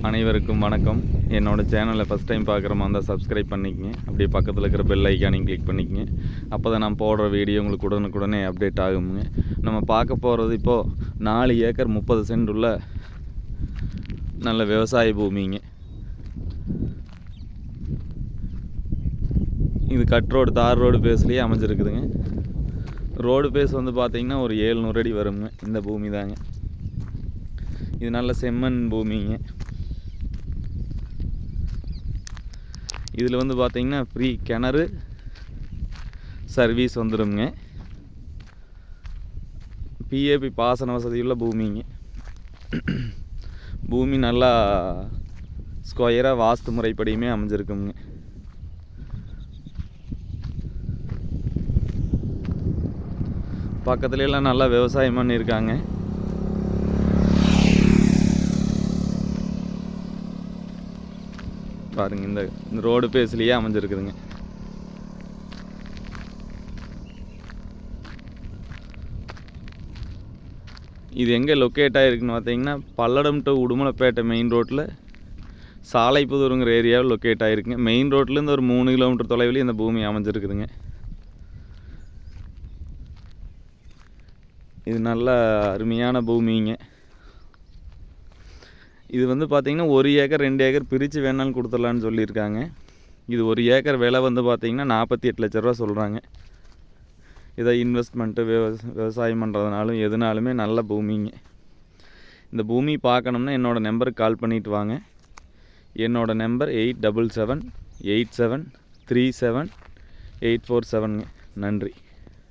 அனைவருக்கும் வணக்கம். என்னோடய சேனலை ஃபஸ்ட் டைம் பார்க்குற மாதிரி இருந்தால் சப்ஸ்கிரைப் பண்ணிக்கங்க. அப்படியே பக்கத்தில் இருக்கிற பெல் ஐக்கானையும் கிளிக் பண்ணிக்கங்க. அப்போ தான் நான் போடுற வீடியோ உங்களுக்கு உடனுக்குடனே அப்டேட் ஆகுங்க. நம்ம பார்க்க போகிறது இப்போது 4 ஏக்கர் 30 சென்ட் உள்ள நல்ல விவசாய பூமிங்க. இது கட் ரோடு, தார் ரோடு பேஸ்லேயே அமைஞ்சிருக்குதுங்க. ரோடு பேஸ் வந்து பார்த்திங்கன்னா ஒரு 700 அடி வருங்க. இந்த பூமி தாங்க. இது நல்ல செம்மண் பூமிங்க. இதில் வந்து பார்த்திங்கன்னா ஃப்ரீ கிணறு சர்வீஸ் வந்துடுங்க. பிஏபி பாசன வசதியுள்ள பூமிங்க. பூமி நல்லா ஸ்கொயராக வாஸ்து முறைப்படியுமே அமைஞ்சிருக்குங்க. பக்கத்துலலாம் நல்லா விவசாயம் பண்ணியிருக்காங்க. பாருங்க, இந்த ரோடு பேஸ்லேயே அமைஞ்சிருக்குதுங்க. இது எங்கே லொக்கேட் ஆகிருக்குன்னு பார்த்தீங்கன்னா பல்லடம் டு உடுமலைப்பேட்டை மெயின் ரோட்டில் சாலைப்புதூருங்கிற ஏரியாவில் லொக்கேட் ஆகிருக்குங்க. மெயின் ரோட்லேருந்து ஒரு 3 கிலோமீட்டர் தொலைவில் இந்த பூமி அமைஞ்சிருக்குதுங்க. இது நல்ல அருமையான பூமிங்க. இது வந்து பார்த்திங்கன்னா 1 ஏக்கர் 2 ஏக்கர் பிரித்து வேணாலும் கொடுத்துடலான்னு சொல்லியிருக்காங்க. இது 1 ஏக்கர் விலை வந்து பார்த்திங்கன்னா 48 லட்ச ரூபா சொல்கிறாங்க. இதை இன்வெஸ்ட்மெண்ட்டு விவசாயம் பண்ணுறதுனாலும் எதுனாலுமே நல்ல பூமிங்க. இந்த பூமி பார்க்கணும்னா என்னோடய நம்பருக்கு கால் பண்ணிவிட்டு வாங்க. என்னோடய நம்பர் 8778737847. நன்றி.